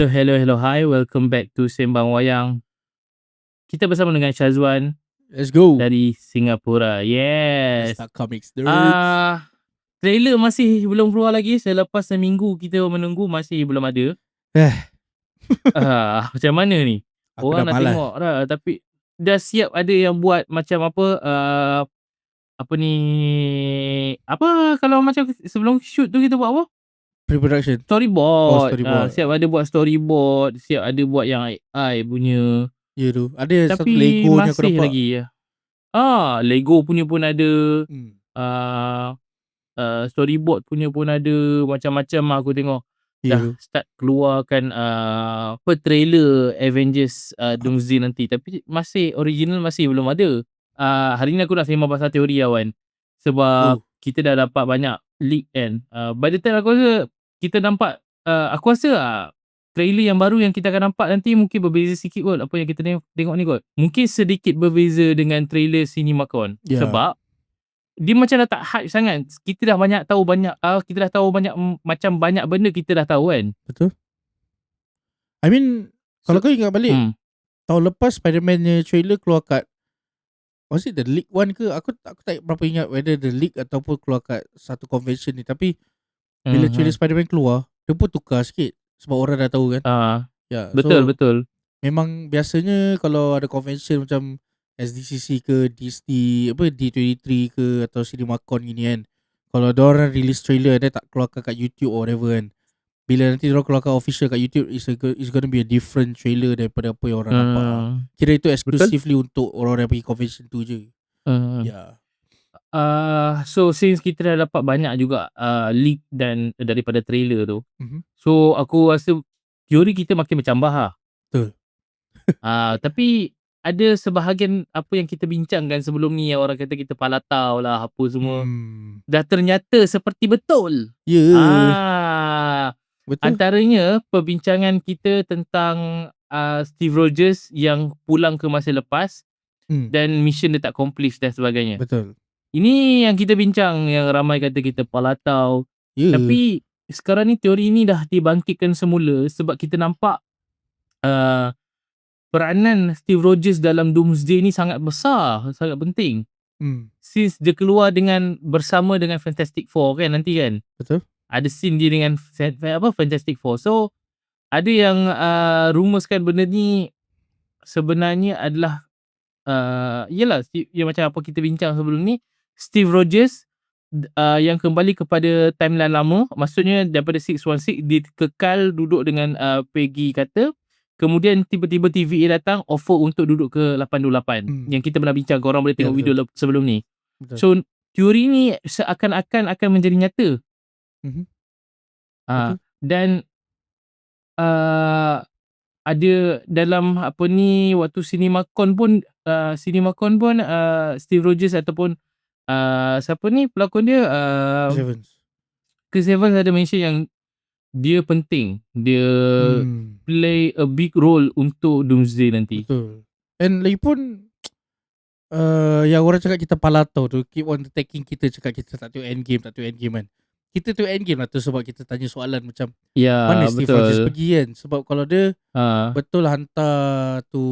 Hello. Hi, welcome back to Sembang Wayang. Kita bersama dengan Syazwan Let's go. dari Singapura. Let's Yes. start comics nerds. Trailer masih belum keluar lagi. Selepas seminggu kita menunggu masih belum ada. Macam mana ni? Aku Orang dah nak malas. tengok dah tapi dah siap ada yang buat macam apa apa ni? Apa kalau macam sebelum shoot tu kita buat apa? Pre-production. Storyboard. Storyboard. Siap ada buat storyboard, siap ada buat yang AI punya. Ya tu. Ada satu Tapi Lego ni aku masih nampak. lagi ya. Lego punya pun ada. Hmm. Storyboard punya pun ada. Macam-macam aku tengok. Ya Dah tu. start keluarkan trailer Avengers Doomsday nanti. Tapi masih original masih belum ada. Hari ni aku nak sembang pasal teori Wan. Sebab kita dah dapat banyak leak kan. By the time aku rasa kita nampak aku rasa trailer yang baru yang kita akan nampak nanti mungkin berbeza sikit kot apa yang kita tengok ni kot. Mungkin sedikit berbeza dengan trailer CinemaCon. Ya. Sebab dia macam dah tak hype sangat. Kita dah tahu banyak macam banyak benda kita dah tahu kan. Betul. I mean, kalau kau ingat balik, tahun lepas Spider-Man nya trailer keluar kat, was it the leak one ke? Aku tak berapa ingat whether the leak ataupun keluar kat satu convention ni. Tapi bila trailer Spider-Man keluar, dia pun tukar sikit. Sebab orang dah tahu kan. Ya, Betul. Memang biasanya kalau ada convention macam SDCC ke Disney D23 ke atau CinemaCon gini kan, kalau ada orang release trailer dia tak keluarkan kat YouTube or whatever kan, bila nanti diorang keluarkan official kat YouTube, it's gonna be a different trailer daripada apa yang orang nampak. Kira itu exclusively untuk orang yang pergi convention tu je. Ya. So since kita dah dapat banyak juga leak dan daripada trailer tu, so aku rasa teori kita makin bercambah lah. Betul. Tapi ada sebahagian apa yang kita bincangkan sebelum ni yang orang kata kita palatau lah apa semua, dah ternyata seperti betul. Betul. Antaranya perbincangan kita tentang Steve Rogers yang pulang ke masa lepas dan mission dia tak accomplish dan sebagainya. Betul. Ini yang kita bincang yang ramai kata kita palatau. Tapi sekarang ni teori ni dah dibangkitkan semula sebab kita nampak peranan Steve Rogers dalam Doomsday ni sangat besar, sangat penting. Since dia keluar bersama dengan Fantastic Four kan nanti kan. Betul. Ada scene dia dengan Fantastic Four. So ada yang rumorskan benda ni sebenarnya adalah yalah yang macam apa kita bincang sebelum ni, Steve Rogers yang kembali kepada timeline lama, maksudnya daripada 616 dia kekal duduk dengan Peggy Carter. Kemudian tiba-tiba TVA datang offer untuk duduk ke 828 yang kita pernah bincang, korang boleh tengok video sebelum ni. Betul. So teori ni seakan-akan akan menjadi nyata. Dan ada dalam waktu CinemaCon pun Steve Rogers ataupun siapa ni pelakon dia Chris Evans ada mention yang dia penting, dia play a big role untuk Doomsday nanti. Betul. And lagipun yang orang cakap kita palatau tu, keep on attacking kita, cakap kita tak tengok Endgame kan. Kita tengok Endgame lah tu sebab kita tanya soalan macam mana Steve Rogers pergi kan. Sebab kalau dia betul hantar tu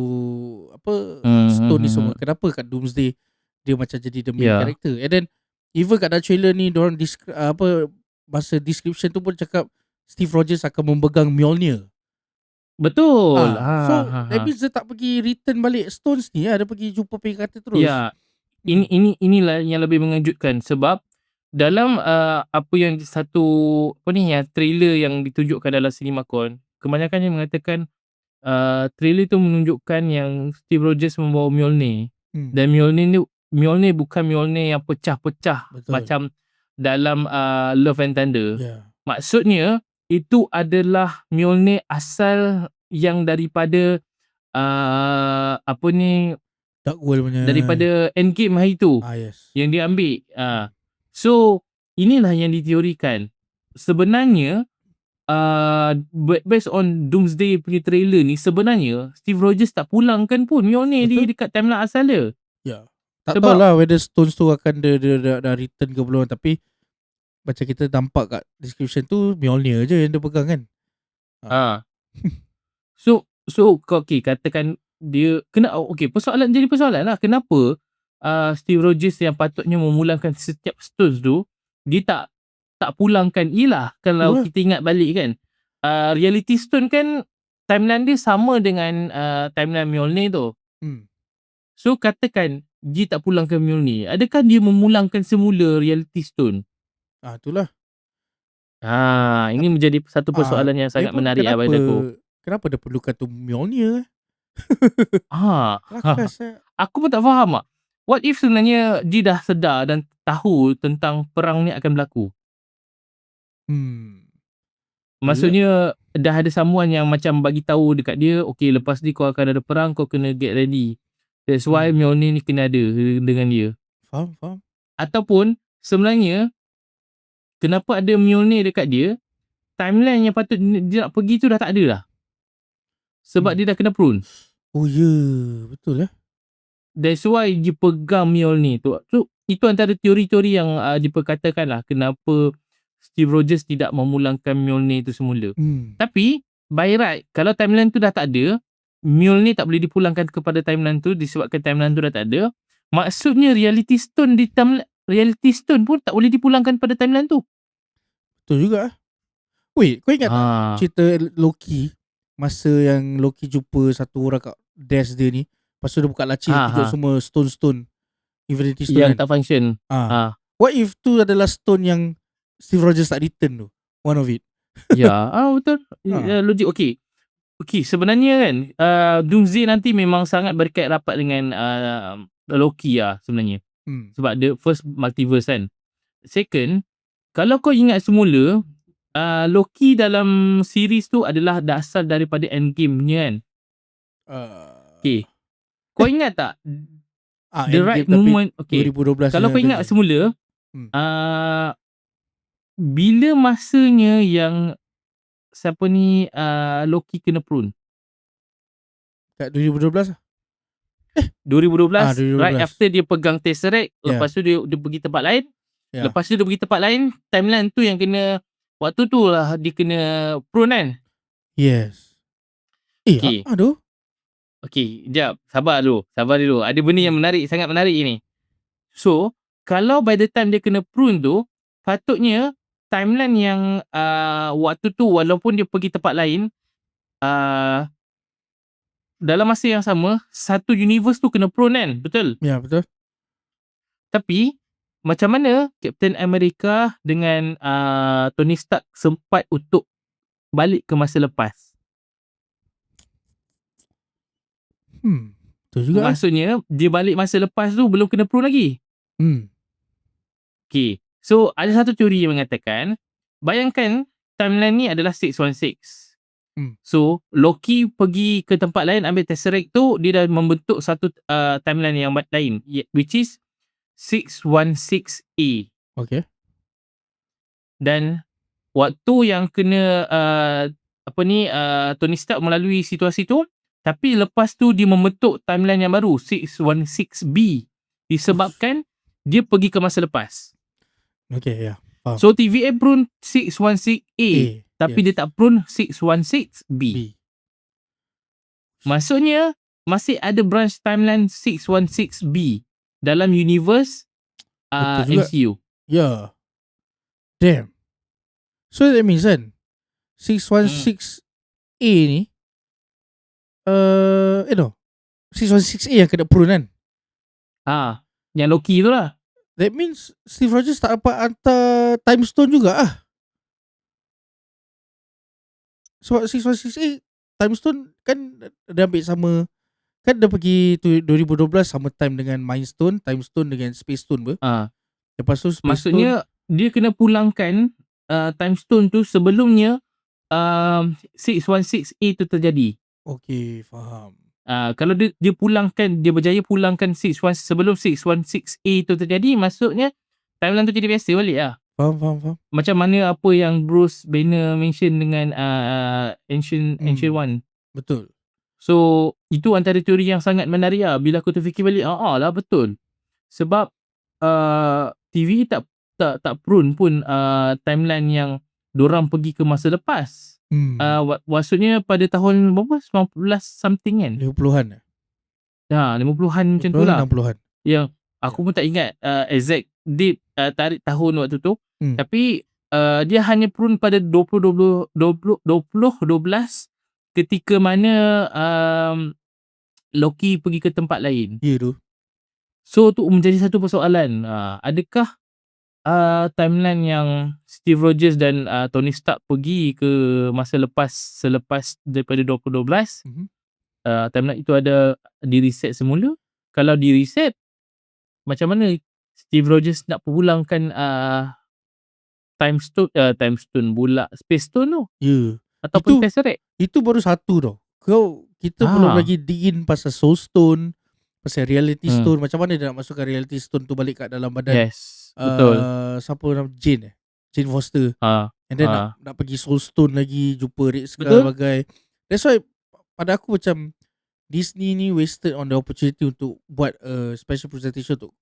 stone ni semua, kenapa kat Doomsday dia macam jadi the main character. And then even kat dalam trailer ni diorang masa description tu pun cakap Steve Rogers akan memegang Mjolnir. Betul. So that means dia tak pergi return balik stones ni, dia pergi jumpa Peggy Carter terus. Ya. Inilah yang lebih mengejutkan sebab dalam yang trailer yang ditunjukkan dalam CinemaCon, kebanyakannya mengatakan trailer tu menunjukkan yang Steve Rogers membawa Mjolnir. Dan Mjolnir bukan Mjolnir yang pecah-pecah. Betul. Macam dalam Love and Thunder. Maksudnya itu adalah Mjolnir asal yang daripada Dark World punya, daripada Endgame hari tu. Yang dia ambil. So inilah yang diteorikan. Sebenarnya based on Doomsday punya trailer ni, sebenarnya Steve Rogers tak pulangkan pun Mjolnir dia dekat timeline asal dia. Tak tahulah whether stones tu akan dah return ke belum, tapi macam kita nampak kat description tu Mjolnir je yang dia pegang kan. So okay, katakan dia kena okay, persoalan lah, kenapa Steve Rogers yang patutnya memulangkan setiap Stones tu, dia tak pulangkan. Yelah, Tu kalau lah. kita ingat balik kan, Reality Stone kan timeline dia sama dengan timeline Mjolnir tu. So katakan dia tak pulangkan Mjolnir, adakah dia memulangkan semula Reality Stone? Itulah. Ini menjadi satu persoalan yang sangat Lagipun menarik bagi aku. kenapa dia perlukan tu Mjolnir? Rakas Aku pun tak faham ah. What if sebenarnya dia dah sedar dan tahu tentang perang ni akan berlaku? Maksudnya dah ada someone yang macam bagi tahu dekat dia, okay, lepas ni kau akan ada perang, kau kena get ready. That's why Mjolnir ni kena ada dengan dia. Faham. Ataupun sebenarnya kenapa ada Mjolnir dekat dia, timeline yang patut dia nak pergi tu dah tak ada lah. Sebab dia dah kena prune. Oh ya, betul lah. That's why dia pegang Mjolnir tu. So itu antara teori-teori yang diperkatakan lah kenapa Steve Rogers tidak memulangkan Mjolnir tu semula. Tapi by right, kalau timeline tu dah tak ada, Mjolnir tak boleh dipulangkan kepada timeline tu disebabkan timeline tu dah tak ada. Maksudnya Reality Stone pun tak boleh dipulangkan pada timeline tu. Betul juga. Wait, kau ingat tak cerita Loki, masa yang Loki jumpa satu orang kat desk dia ni, lepas tu dia buka laci, tunjuk semua stone Infinity Stone yang kan? tak function. What if tu adalah stone yang Steve Rogers tak return tu, one of it? Betul. Logik. Okay, sebenarnya kan Doomsday nanti memang sangat berkait rapat dengan Loki lah sebenarnya. Sebab the first multiverse kan. Second, kalau kau ingat semula, Loki dalam series tu adalah dasar daripada Endgame punya kan. Okay, kau ingat tak the right moment? Okay, 2012 kalau kau ingat semula, bila masanya yang siapa ni Loki kena prune? Kat 2012 lah. 2012, 2012. right after dia pegang Tesseract, lepas tu dia pergi tempat lain. Lepas tu dia pergi tempat lain, timeline tu yang kena, waktu tu lah dia kena prune kan. Yes. Okay. Aduh. Okay, jap, sabar dulu. Ada benda yang menarik, sangat menarik ni. So, kalau by the time dia kena prune tu, patutnya timeline yang waktu tu walaupun dia pergi tempat lain, dalam masa yang sama, satu universe tu kena prune kan, betul? Ya, betul. Tapi macam mana Captain America dengan Tony Stark sempat untuk balik ke masa lepas? Betul juga. Maksudnya dia balik masa lepas tu belum kena prune lagi. Okay, so ada satu teori yang mengatakan, bayangkan timeline ni adalah 616. So Loki pergi ke tempat lain ambil Tesseract tu, dia dah membentuk satu timeline yang lain, which is 616A. Okay. Dan waktu yang kena Tony Stark melalui situasi tu, tapi lepas tu dia membentuk timeline yang baru 616B disebabkan dia pergi ke masa lepas. Okay, ya. Faham. So TVA prune 616A, tapi dia tak prune 616B. Maksudnya masih ada branch timeline 616B dalam universe MCU. Yeah. Damn. So that means kan 616A ni 616A yang kena prune kan? Yang Loki tu lah. That means Steve Rogers tak dapat hantar time stone juga ah. Sebab 616A time stone kan dia ambil sama, kan dia pergi 2012 sama time dengan Mind Stone, Time Stone dengan Space Stone ber. Lepas tu Space maksudnya Stone, dia kena pulangkan Time Stone tu sebelumnya 616A tu terjadi. Okay, faham. Kalau dia pulangkan, dia berjaya pulangkan sebelum 616A tu terjadi, maksudnya timeline tu jadi biasa balik lah. Faham. Macam mana apa yang Bruce Banner mention dengan Ancient One. Betul. So itu antara teori yang sangat menarik lah. Bila aku terfikir balik, lah betul. Sebab TV tak prune pun timeline yang dorang pergi ke masa lepas. Maksudnya pada tahun berapa? 19 something kan? 50-an. 50-an macam tu 50-an, lah. 60-an. Yang aku pun tak ingat exact date, tarikh tahun waktu tu. Tapi dia hanya turun pada 2012 ketika mana Loki pergi ke tempat lain. Ya tu. So tu menjadi satu persoalan. Adakah timeline yang Steve Rogers dan Tony Stark pergi ke masa selepas daripada 2012, timeline itu ada di-reset semula? Kalau di-reset, macam mana Steve Rogers nak pulangkan time stone pula, space stone tu? Ya. Ataupun Tesseract? Itu baru satu tau. Kita belum lagi digin pasal Soul Stone, pasal Reality Stone. Macam mana dia nak masukkan Reality Stone tu balik kat dalam badan. Yes, betul. Siapa nama Jane Foster. And then nak pergi Soul Stone lagi, jumpa Red Skull bagai. That's why pada aku macam Disney ni wasted on the opportunity untuk buat special presentation untuk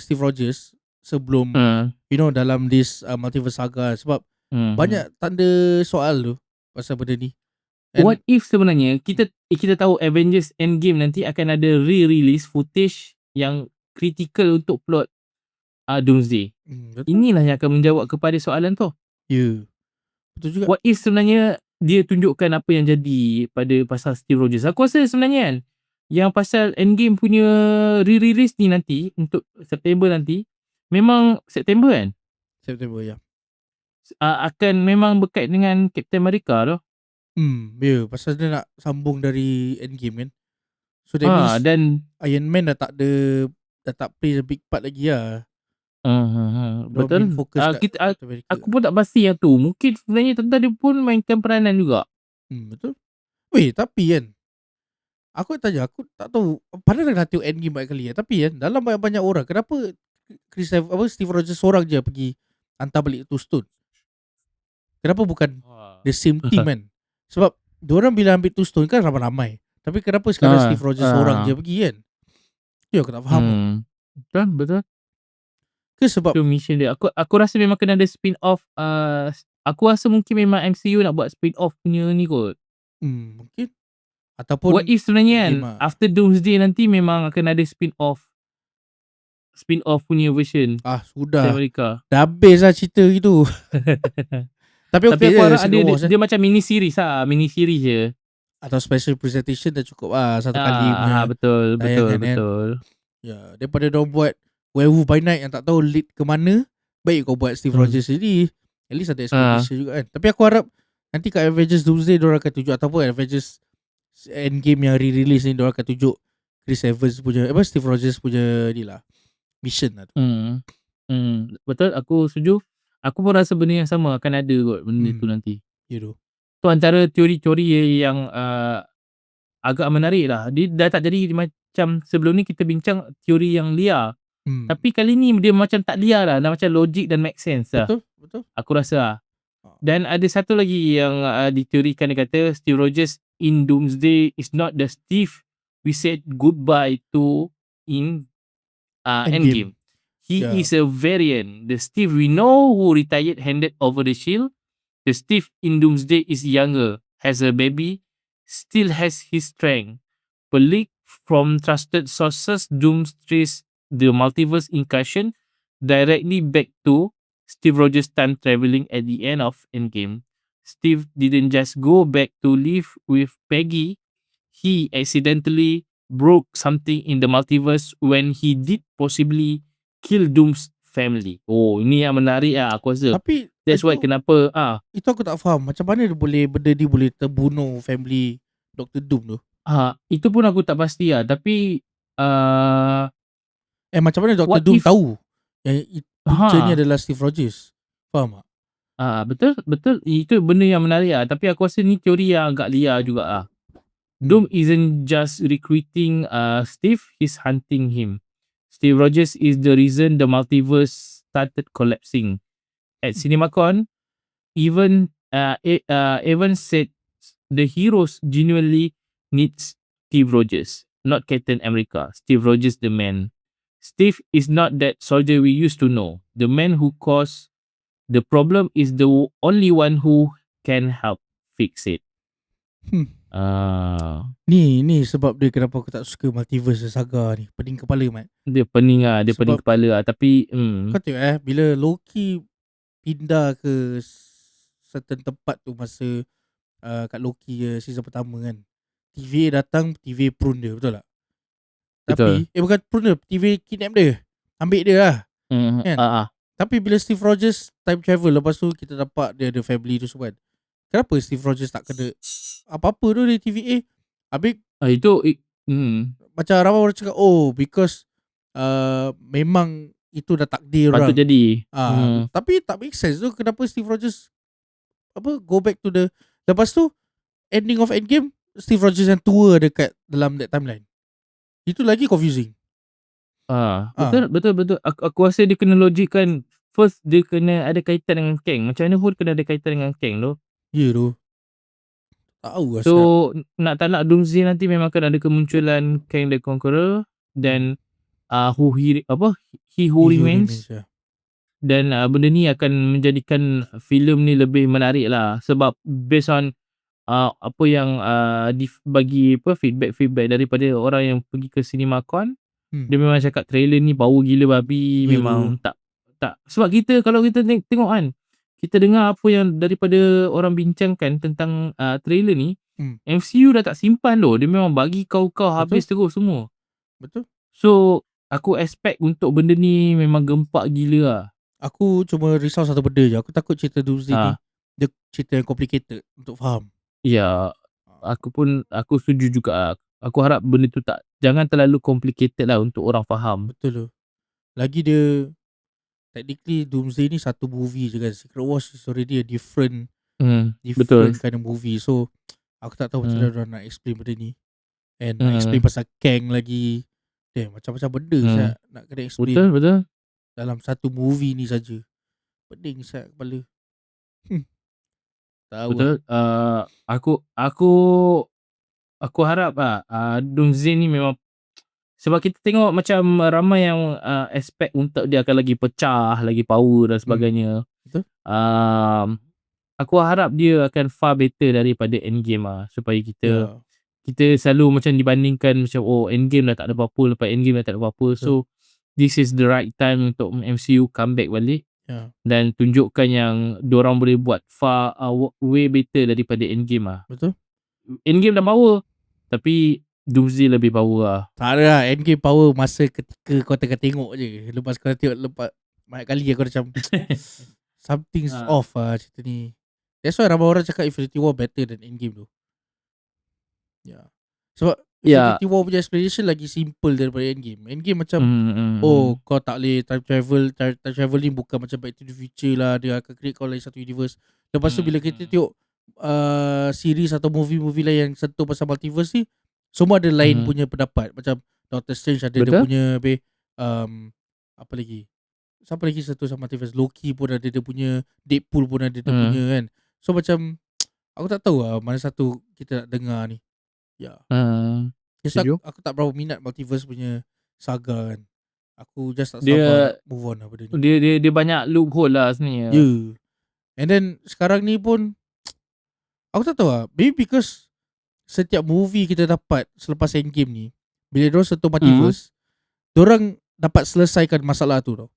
Steve Rogers sebelum dalam this multiverse saga. Sebab banyak tanda soal tu pasal benda ni. And what if sebenarnya kita tahu Avengers Endgame nanti akan ada re-release footage yang critical untuk plot Doomsday. Inilah yang akan menjawab kepada soalan tu. Ya. Betul juga. What if sebenarnya dia tunjukkan apa yang jadi pada pasal Steve Rogers. Aku rasa sebenarnya kan yang pasal Endgame punya re-release ni nanti untuk September nanti, memang September kan? September, ya. Akan memang berkait dengan Captain America tu. Ya, pasal dia nak sambung dari Endgame kan. So that means dan Iron Man dah tak play a big part lagi lah. Betul. Aku pun tak pasti yang tu. Mungkin sebenarnya tentang dia pun mainkan peranan juga. Betul. Weh, tapi kan aku tanya, aku tak tahu. Padahal dah tengok Endgame banyak kali tapi kan dalam banyak-banyak orang, kenapa Steve Rogers seorang je pergi hantar balik tu stone? Kenapa bukan the same team kan? Sebab diorang bila ambil tu stone kan ramai-ramai. Tapi kenapa sekarang Steve Rogers seorang je pergi kan? Ya, aku tak faham. Betul. Ke sebab itu mission dia. Aku rasa memang kena ada spin-off. Aku rasa mungkin memang MCU nak buat spin-off punya ni kot. Mungkin. Ataupun what if sebenarnya kan after Doomsday nanti memang akan ada spin-off punya version. Sudah. Amerika. Dah habis lah cerita gitu. Tapi okay aku harap dia macam mini series je. Atau special presentation dah cukup satu kali punya. Betul. Ya, daripada diorang buat Werewolf by Night yang tak tahu lead ke mana, baik kau buat Steve Rogers jadi at least ada expectation juga kan. Tapi aku harap nanti kat Avengers Doomsday diorang akan tunjuk, ataupun Avengers Endgame yang re-release ni diorang akan tunjuk Chris Evans punya Steve Rogers punya ni lah, mission lah tu. Betul, aku setuju. Aku pun rasa benda yang sama akan ada kot benda tu nanti. Ya tu. Tu antara teori-teori yang agak menarik lah. Dia dah tak jadi macam sebelum ni kita bincang teori yang liar. Tapi kali ni dia macam tak liar lah. Dah macam logik dan make sense lah. Betul. Aku rasa lah. Dan ada satu lagi yang diteorikan, dia kata Steve Rogers in Doomsday is not the Steve we said goodbye to in Endgame. He is a variant. The Steve we know who retired handed over the shield. The Steve in Doomsday is younger, has a baby, still has his strength. Per leak from trusted sources, Doomsday's the multiverse incursion directly back to Steve Rogers' time traveling at the end of Endgame. Steve didn't just go back to live with Peggy. He accidentally broke something in the multiverse when he did possibly kill Doom's family. Ini yang menarik lah aku rasa. Tapi that's why kenapa itu aku tak faham macam mana benda dia boleh terbunuh family Dr. Doom tu. Itu pun aku tak pasti lah. Tapi macam mana Dr. Doom tahu yang punca ni adalah Steve Rogers? Faham tak? Betul. Itu benda yang menarik lah. Tapi aku rasa ni teori yang agak liar juga lah. Doom isn't just recruiting Steve, he's hunting him. Steve Rogers is the reason the multiverse started collapsing. At CinemaCon, even said the heroes genuinely need Steve Rogers, not Captain America. Steve Rogers the man. Steve is not that soldier we used to know. The man who caused the problem is the only one who can help fix it. Hmm. Ah, Ni sebab dia kenapa aku tak suka Multiverse Saga ni. Pening kepala, Mat. dia pening Sebab kepala tapi kau tengok bila Loki pindah ke certain tempat tu masa kat Loki season pertama kan. TVA datang, TVA prune dia, betul tak? betul. Tapi bukan prune dia, TVA kidnap dia. Ambil dia lah kan. Tapi bila Steve Rogers time travel, lepas tu kita dapat dia ada family tu semua kan. Kenapa Steve Rogers tak kena apa-apa tu dari TVA? Habis Itu macam ramai orang cakap, oh because memang itu dah takdir patut orang. jadi. Tapi tak make sense tu kenapa Steve Rogers go back to the, lepas tu ending of Endgame Steve Rogers yang tua dekat dalam that timeline. Itu lagi confusing. Betul. Aku rasa dia kena logikkan. First dia kena ada kaitan dengan Kang. Macam mana pun kena ada kaitan dengan Kang tu. Ya tu. Tahu lah So siap. nak tak nak Doomsday nanti memang akan ada kemunculan Kang the Conqueror dan He Who Remains. Ya. Dan benda ni akan menjadikan filem ni lebih menarik lah. Sebab based on apa yang bagi feedback daripada orang yang pergi ke CinemaCon, dia memang cakap trailer ni power gila babi. Ya Memang tak sebab kita kalau kita tengok kan, kita dengar apa yang daripada orang bincangkan tentang trailer ni, MCU dah tak simpan tu. Dia memang bagi kau habis terus semua. Betul. So aku expect untuk benda ni memang gempak gila lah. Aku cuma risau satu benda je. Aku takut cerita Doomsday ni dia cerita yang complicated untuk faham. Ya, aku setuju juga lah. Aku harap benda tu jangan terlalu complicated lah untuk orang faham. Betul tu. Lagi dia technically Doomsday ni satu movie je kan. Secret Wars is already a different betul. kind of movie. So aku tak tahu macam mana orang nak explain benda ni. And nak explain pasal Kang lagi. Macam-macam benda nak kena explain. Betul. Dalam satu movie ni saja. Pening siap kepala. Tahu betul. Aku harap Doomsday ni memang, sebab kita tengok macam ramai yang expect untuk dia akan lagi pecah, lagi power dan sebagainya. Betul. Aku harap dia akan far better daripada Endgame supaya kita selalu macam dibandingkan macam Endgame dah tak ada apa-apa, lepas Endgame dah tak ada apa-apa. So this is the right time untuk MCU come back balik dan tunjukkan yang diorang boleh buat far way better daripada Endgame Betul. Endgame dah power, tapi Doomsday lebih power lah. Tak ada lah. Endgame power masa ketika kau tengah tengok je. Lepas kau tengok banyak kali aku macam something's off cerita ni. That's why ramai orang cakap Infinity War better than Endgame tu. Sebab Infinity War punya explanation lagi simple daripada Endgame. Endgame macam kau tak boleh time travel ni bukan macam Back to the Future lah. Dia akan create kau lagi satu universe. Lepas tu bila kita tengok series atau movie-movie lain yang sentuh pasal multiverse ni, semua ada lain punya pendapat. Macam Doctor Strange ada dia punya apa lagi, siapa lagi sentuh sama multiverse, Loki pun ada dia punya, Deadpool pun ada dia punya kan. So macam aku tak tahu lah mana satu kita nak dengar ni. Aku tak berapa minat multiverse punya saga kan. Aku just tak sabar move on lah benda ni. Dia banyak loophole lah sebenarnya. And then sekarang ni pun aku tak tahu lah, maybe because setiap movie kita dapat selepas Endgame ni, bila diorang sentuh multiverse, diorang dapat selesaikan masalah tu tau.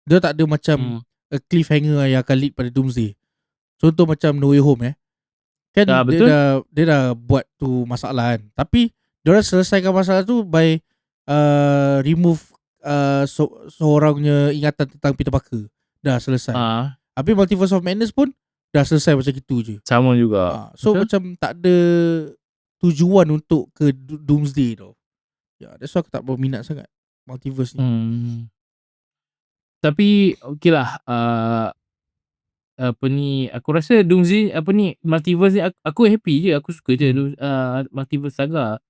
Dia tak ada macam a cliffhanger yang akan lead pada Doomsday. Contoh macam No Way Home kan, dia dah buat tu masalah kan, tapi diorang selesaikan masalah tu by remove seorangnya ingatan tentang Peter Parker. Dah selesai. Habis Multiverse of Madness pun dah selesai macam gitu je. Sama juga. So macam tak ada tujuan untuk ke Doomsday tau. That's why aku tak berminat sangat multiverse ni. Tapi okay lah, aku rasa Doomsday multiverse ni aku happy je. Aku suka je multiverse saga.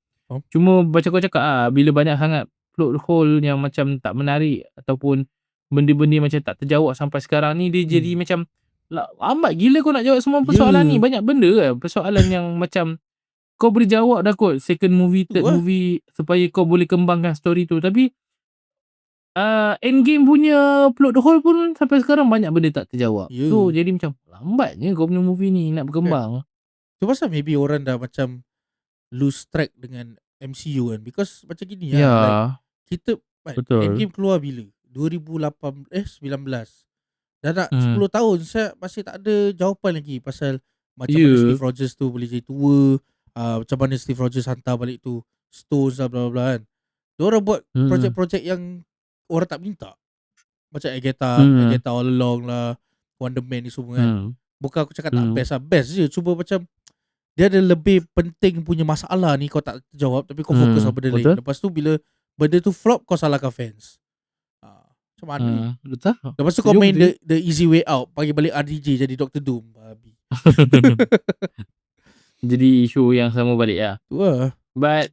Cuma macam kau cakap bila banyak sangat plot hole yang macam tak menarik ataupun benda-benda macam tak terjawab sampai sekarang ni, dia jadi macam lambat gila kau nak jawab semua persoalan ni. Banyak benda persoalan yang macam kau boleh jawab dah kot second movie, third movie, supaya kau boleh kembangkan story tu. Tapi Endgame punya plot hole pun sampai sekarang banyak benda tak terjawab. Ya, So jadi macam lambatnya kau punya movie ni nak kan. berkembang. Tu pasal maybe orang dah macam lose track dengan MCU kan, because macam gini Ya, lah, like kita betul. Endgame keluar bila 19 dah nak Hmm. 10 tahun saya masih tak ada jawapan lagi pasal macam mana Ya. Steve Rogers tu boleh jadi tua, macam mana Steve Rogers hantar balik tu Stones lah bla bla bla kan. Diorang buat Hmm. projek-projek yang orang tak minta. Macam Hmm. Agatha All Along lah, Wonder Man ni semua kan. Hmm. Bukan aku cakap tak Hmm. best lah, best je. Cuba macam dia ada lebih penting punya masalah ni kau tak jawab tapi kau fokus pada benda lain. Betul. Lepas tu bila benda tu flop kau salahkan fans. Macam mana ni? Betul. Lepas tu kau main the easy way out, bagi balik RDJ jadi Dr. Doom. Babi. Jadi isu yang sama balik lah. Tu lah. But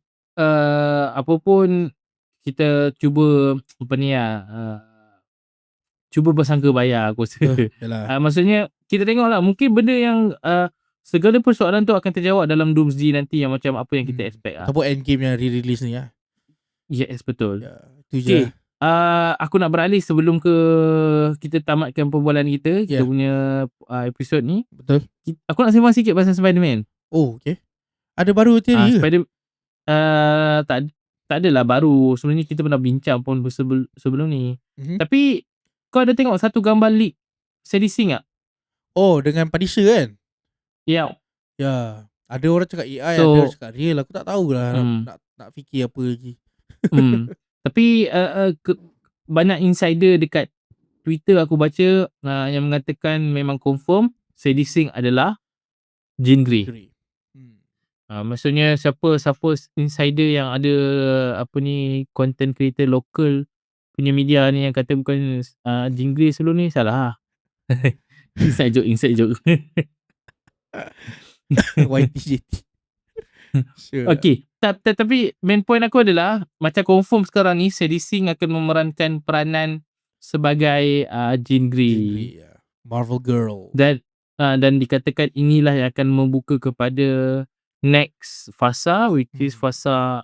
apa pun kita cuba apa ni lah, cuba bersangka bayar aku rasa. Yalah. Maksudnya kita tengoklah mungkin benda yang segala persoalan tu akan terjawab dalam Doomsday nanti yang macam apa yang kita expect lah. Ataupun Endgame yang re-release ni lah. Yes, betul. Ya, tu je. Okay. Aku nak beralih sebelum kita tamatkan perbualan kita punya episod ni. Betul. Aku nak sembang sikit pasal Spider-Man. Oh, okay. Ada baru teori ke? Tak adalah baru. Sebenarnya kita pernah bincang pun sebelum ni. Tapi kau ada tengok satu gambar leak Sedising tak? Oh, dengan Punisher kan? Ya. Ya. Ada orang cakap AI, ada orang cakap real. Aku tak tahulah nak fikir apa lagi. Tapi banyak insider dekat Twitter aku baca yang mengatakan memang confirm Sedising adalah Jean Grey. Maksudnya siapa insider yang ada apa ni content creator local punya media ni yang kata bukan Jean Grey sebelum ni salah. Inside joke. YTJT. Sure. Okay. Tapi main point aku adalah macam confirm sekarang ni Sedising akan memerankan peranan sebagai Jean Grey. Marvel Girl. Dan dikatakan inilah yang akan membuka kepada next fasa which is fasa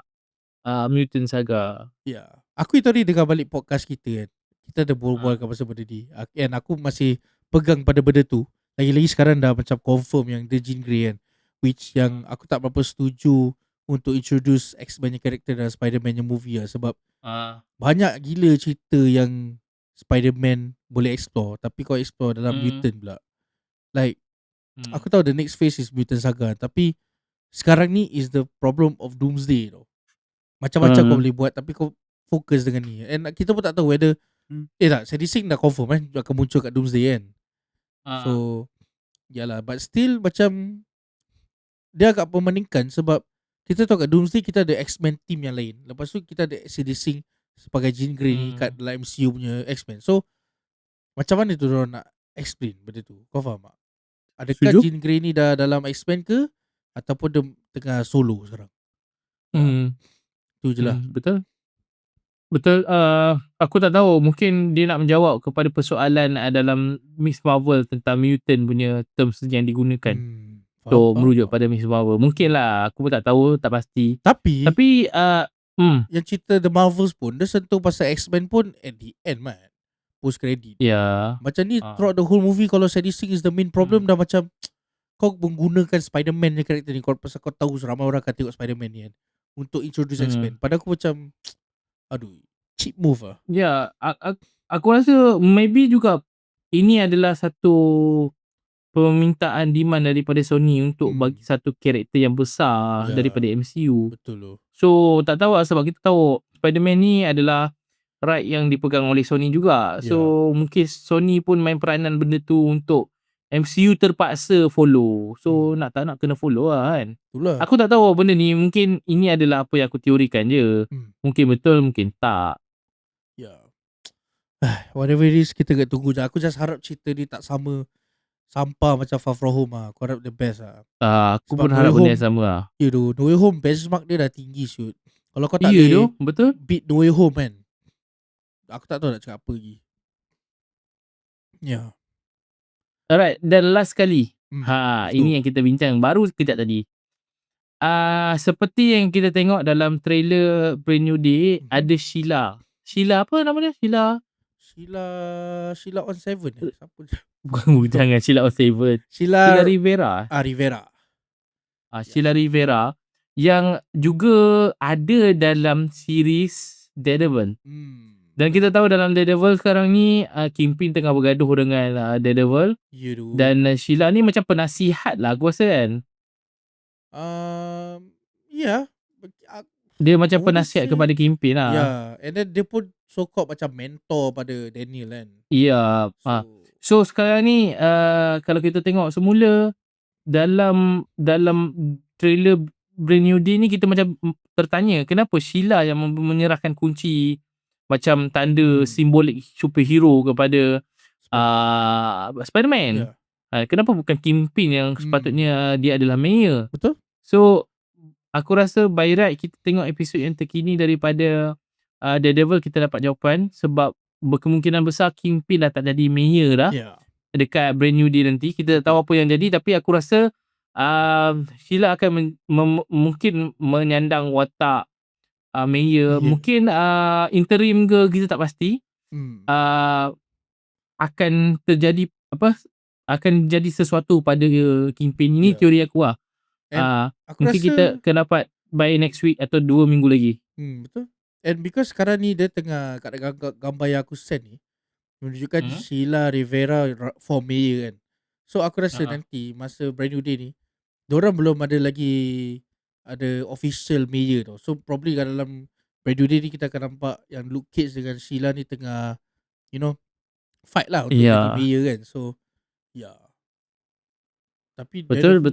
Mutant Saga. Ya. Aku itu tadi dengar balik podcast kita kan. Kita ada berbualkan pasal benda ni. And aku masih pegang pada benda tu. Lagi-lagi sekarang dah macam confirm yang The Jean Grey kan. Which yang aku tak berapa setuju untuk introduce X-Men karakter dalam Spider-Man yang movie lah. Sebab banyak gila cerita yang Spider-Man boleh explore. Tapi kau explore dalam mutant pula. Like aku tahu the next phase is Mutant Saga. Tapi sekarang ni is the problem of Doomsday tau. Macam-macam kau boleh buat tapi kau fokus dengan ni. And kita pun tak tahu whether Sedising dah confirm kan akan muncul kat Doomsday kan. So yalah, but still macam dia agak pemeningkan sebab kita tahu kat Doomsday kita ada X-Men team yang lain. Lepas tu kita ada Sedising sebagai Jean Grey ni kat dalam MCU punya X-Men. So macam mana tu diorang nak explain benda tu? Kau faham tak? Adakah Jean Grey ni dah dalam X-Men ke ataupun dia tengah solo sekarang? Tu je lah. Betul. Aku tak tahu. Mungkin dia nak menjawab kepada persoalan dalam Miss Marvel tentang mutant punya terms yang digunakan. So merujuk pada Miss Marvel. Mungkin lah. Aku pun tak tahu. Tak pasti. Tapi yang cerita The Marvels pun dia sentuh pasal X-Men pun at the end man. Post credit. Macam ni throughout the whole movie kalau Sedising is the main problem dah macam kau menggunakan Spider-Man ni karakter ni pasal kau tahu ramai orang akan tengok Spider-Man ni kan untuk introduce X-Men. Padahal aku macam aduh, cheap move lah. Ya, aku rasa maybe juga ini adalah satu permintaan demand daripada Sony untuk bagi satu karakter yang besar daripada MCU. Betul loh. So tak tahu lah sebab kita tahu Spider-Man ni adalah right yang dipegang oleh Sony juga. So mungkin Sony pun main peranan benda tu untuk MCU terpaksa follow. So nak tak nak kena follow lah kan. Itulah. Aku tak tahu benda ni. Mungkin ini adalah apa yang aku teorikan je. Mungkin betul, mungkin tak. Ya. Whatever it is, kita kena tunggu je. Aku just harap cerita ni tak sama sampah macam Far From Home lah. Aku harap the best lah. Aku sebab pun harap benda yang sama lah. Ya tu, No Way Home benchmark dia dah tinggi shoot. Kalau kau tak boleh betul beat No Way Home kan, aku tak tahu nak cakap apa lagi. Ya. Alright, dan last kali. Ini yang kita bincang baru kejap tadi. Seperti yang kita tengok dalam trailer Brand New Day, ada Sheila Sheila apa nama dia? Sheila on 7 siapa je? Jangan Sheila on 7. Sheila Sheila Rivera. Rivera. Sheila Rivera yang juga ada dalam series Daredevil. Dan kita tahu dalam Daredevil sekarang ni Kingpin tengah bergaduh dengan Daredevil. Ya tu. Dan Sheila ni macam penasihat lah aku rasa kan. Ya. Dia macam I wouldn't penasihat say- kepada Kingpin lah. Ya, and then dia pun so called macam mentor pada Daniel kan. Ya. So sekarang ni kalau kita tengok semula dalam trailer Brand New Day ni kita macam tertanya kenapa Sheila yang menyerahkan kunci macam tanda simbolik superhero kepada Spider-Man. Kenapa bukan Kingpin yang sepatutnya dia adalah mayor? Betul. So aku rasa by right kita tengok episod yang terkini daripada Daredevil kita dapat jawapan sebab berkemungkinan besar Kingpin dah tak jadi mayor dah. Dekat Brand New Day nanti kita tak tahu apa yang jadi tapi aku rasa Sheila akan mungkin menyandang watak mayor, mungkin interim ke kita tak pasti. Akan terjadi akan jadi sesuatu pada Kingpin ini teori aku lah. Mungkin kita akan dapat by next week atau 2 minggu lagi. Betul. And because sekarang ni dia tengah kat gambar yang aku send ni menunjukkan Sheila Rivera for mayor kan. So aku rasa nanti masa Brand New Day ni diorang belum ada lagi ada official mayor tau. So probably kat dalam Brand New Day ni kita akan nampak yang Luke Cage dengan Sheila ni tengah fight lah untuk jadi mayor kan. So tapi Betul.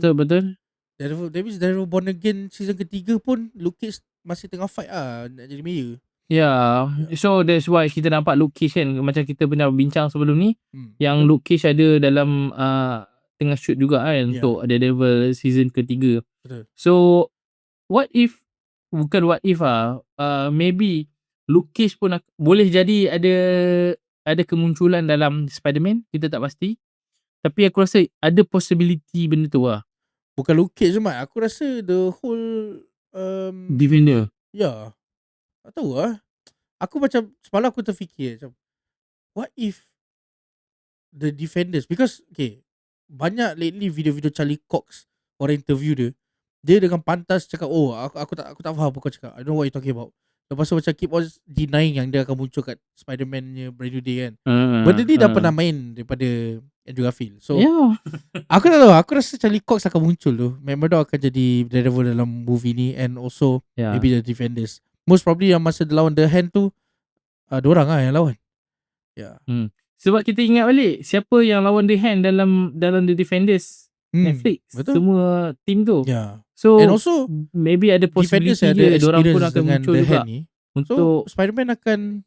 Daredevil Born Again season ketiga pun Luke Cage masih tengah fight lah nak jadi mayor. So that's why kita nampak Luke Cage kan, macam kita pernah bincang sebelum ni yang Luke Cage ada dalam tengah shoot juga kan untuk Daredevil season ketiga. Betul. So maybe Luke Cage pun boleh jadi ada kemunculan dalam Spider-Man, kita tak pasti. Tapi aku rasa ada possibility benda tu lah. Bukan Luke Cage je Mat, aku rasa the whole Defender. Tak tahu lah. Aku macam semalam aku terfikir macam what if the Defenders, because banyak lately video-video Charlie Cox orang interview dia dengan pantas cakap aku tak faham apa kau cakap, I don't know what you talking about. Lepas tu macam keep on denying yang dia akan muncul kat Spider-Man-nya Brand New Day kan. Benda ni dah pernah main daripada Andrew Garfield. So aku tak tahu, aku rasa Charlie Cox akan muncul tu. Memang akan jadi Daredevil dalam movie ni, and also maybe the Defenders. Most probably yang masa dia lawan The Hand tu diorang lah yang lawan. Sebab kita ingat balik siapa yang lawan The Hand dalam The Defenders Netflix. Betul. Semua team tu. So and also maybe ada possibility dia diorang pun akan muncul juga ni. untuk so Spider-Man akan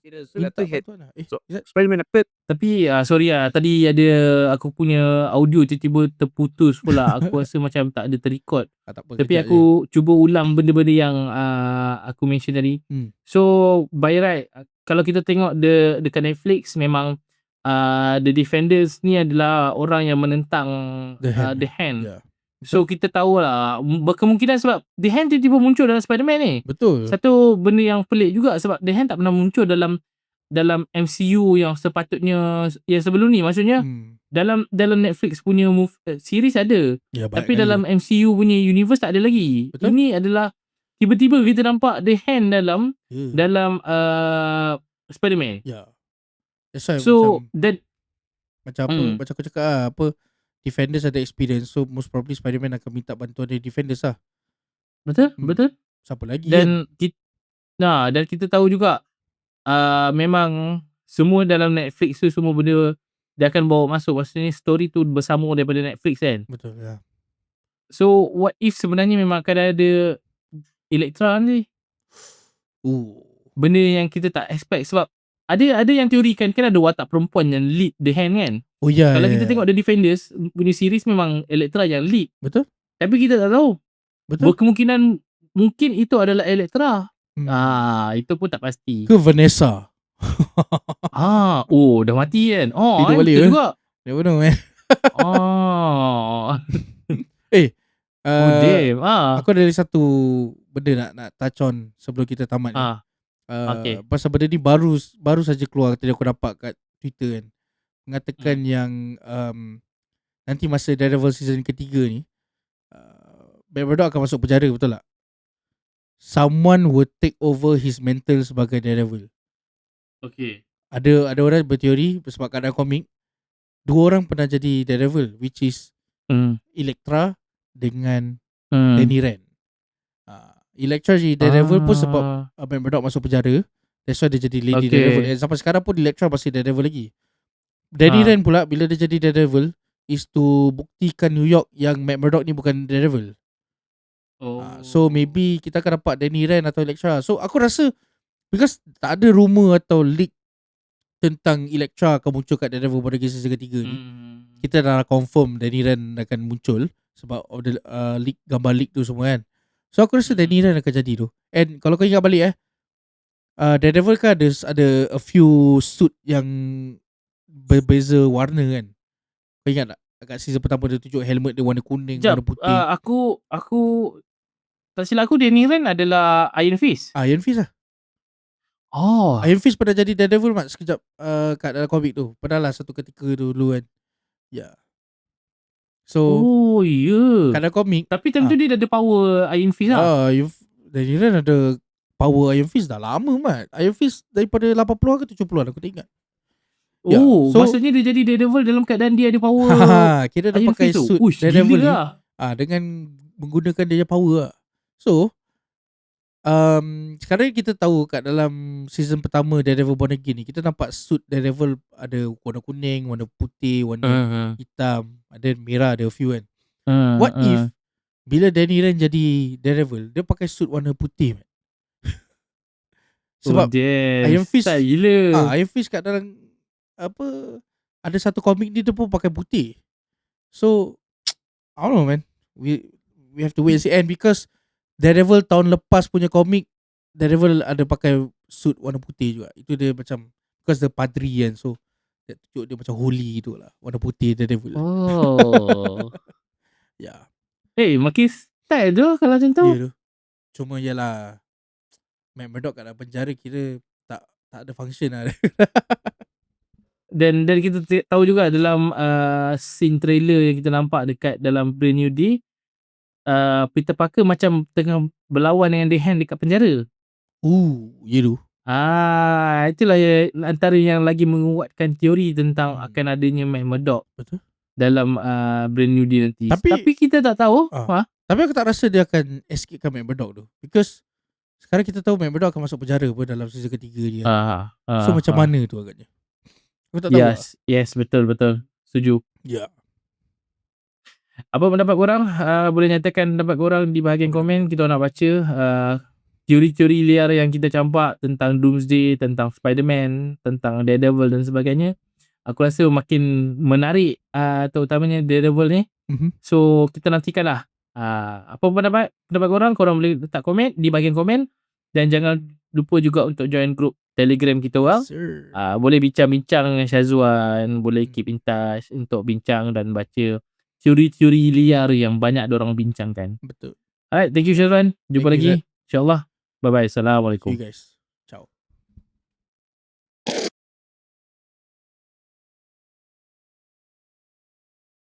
Spider-Man Third. Tapi sorry tadi ada aku punya audio tiba-tiba terputus pula. Aku rasa macam tak ada terrecord. Tapi aku cuba ulang benda-benda yang aku mention tadi. So by right kalau kita tengok dekat Netflix memang The Defenders ni adalah orang yang menentang The Hand. So kita tahulah berkemungkinan sebab The Hand tiba-tiba muncul dalam Spider-Man ni. Betul. Satu benda yang pelik juga sebab The Hand tak pernah muncul dalam MCU yang sepatutnya yang sebelum ni. Maksudnya dalam Netflix punya series ada. Tapi dalam MCU punya universe tak ada lagi. Betul. Ini adalah tiba-tiba kita nampak The Hand dalam Spider-Man. That's why so macam macam aku cakap Defenders ada experience, so most probably Spider-Man akan minta bantuan dari Defenders lah. Betul. Siapa lagi dan kita tahu juga memang semua dalam Netflix tu semua benda dia akan bawa masuk, maksudnya story tu bersama daripada Netflix kan. Betul So what if sebenarnya memang akan ada Elektra ni? Benda yang kita tak expect sebab ada yang teorikan kan ada watak perempuan yang lead The Hand kan. Kalau kita tengok The Defenders punya series memang Elektra yang lead. Betul. Tapi kita tak tahu. Berkemungkinan mungkin itu adalah Elektra. Itu pun tak pasti. Ke Vanessa. Dah mati kan. Hidup balik itu juga. Never know man. Damn. Aku ada satu benda nak touch on sebelum kita tamat ni. Okay. Pasal benda ni baru saja keluar tadi aku dapat kat Twitter kan. Mengatakan Hmm. yang nanti masa Daredevil season ketiga ni Matt Murdock akan masuk penjara, betul tak? Someone will take over his mantle sebagai Daredevil. Okay. Ada orang berteori sebab kat dalam komik dua orang pernah jadi Daredevil, which is Elektra dengan Danny Rand. Elektra jadi Daredevil pun sebab Matt Murdock masuk penjara. That's why dia jadi Lady Daredevil. And sampai sekarang pun Elektra masih Daredevil lagi. Danny Rand pula bila dia jadi Daredevil is to buktikan New York yang Matt Murdock ni bukan Daredevil. So maybe kita akan dapat Danny Rand atau Elektra. So aku rasa because tak ada rumor atau leak tentang Elektra akan muncul kat Daredevil pada season ketiga ni, kita dah confirm Danny Rand akan muncul sebab of the leak, gambar leak tu semua kan. So aku rasa Danny Rand akan jadi tu. And kalau kau ingat balik Daredevil kan ada a few suit yang berbeza warna kan. Kau ingat tak? Kat season pertama dia tunjuk helmet dia warna kuning, warna putih. Aku tak silap aku Danny Rand adalah Iron Fist. Iron Fist lah. Iron Fist pernah jadi Daredevil mat sekejap kat dalam komik tu. Pernah lah satu ketika dulu kan. Ya. So kat dalam komik tapi time tu dia dah ada power Iron Fist lah. Danny Rand ada power Iron Fist dah lama mat. Iron Fist daripada 80-an ke 70-an aku tak ingat. So maksudnya dia jadi Daredevil dalam keadaan dia ada power. Kira dia Iron pakai Fist suit Daredevil ni dengan menggunakan dia punya power lah. So sekarang kita tahu kat dalam season pertama Daredevil Born Again ni, kita nampak suit Daredevil ada warna kuning, warna putih, warna hitam, ada merah, ada a few kan. What if bila Danny Rand jadi Daredevil, dia pakai suit warna putih man? Sebab Iron Fist Iron Fist kat dalam ada satu komik ni dia pun pakai putih. So I don't know man, we have to wait and see. And because Daredevil tahun lepas punya komik, Daredevil ada pakai suit warna putih juga. Itu dia macam because the padri kan, so dia tunjuk dia macam holy tu lah, warna putih Daredevil. Ya. Makin style tu kalau macam tu. Tu. Cuma yalah Matt Murdock kat dalam penjara kira tak ada function lah. Dan kita tahu juga dalam scene trailer yang kita nampak dekat dalam Brand New Day, Peter Parker macam tengah berlawan dengan The Hand dekat penjara. Ya tu. Itulah antara yang lagi menguatkan teori tentang akan adanya Matt Murdock. Betul. Dalam Brand New Day nanti. Tapi kita tak tahu. Tapi aku tak rasa dia akan escapekan Matt Murdock tu. Because sekarang kita tahu Matt Murdock akan masuk penjara pun dalam season ketiga dia. So macam mana tu agaknya? Aku tak tahu. Yes, betul. Setuju. Ya. Apa pendapat korang? Boleh nyatakan pendapat korang di bahagian komen. Kita nak baca teori-teori liar yang kita campak tentang Doomsday, tentang Spider-Man, tentang Daredevil dan sebagainya. Aku rasa makin menarik terutamanya Daredevil ni. So kita nantikan lah apa pendapat korang boleh letak komen di bahagian komen. Dan jangan lupa juga untuk join group Telegram kita boleh bincang-bincang dengan Syazwan, boleh keep in touch untuk bincang dan baca teori-teori liar yang banyak diorang bincangkan. Betul. Alright, thank you Syazwan. Jumpa lagi InsyaAllah. Bye bye. Assalamualaikum. See you guys.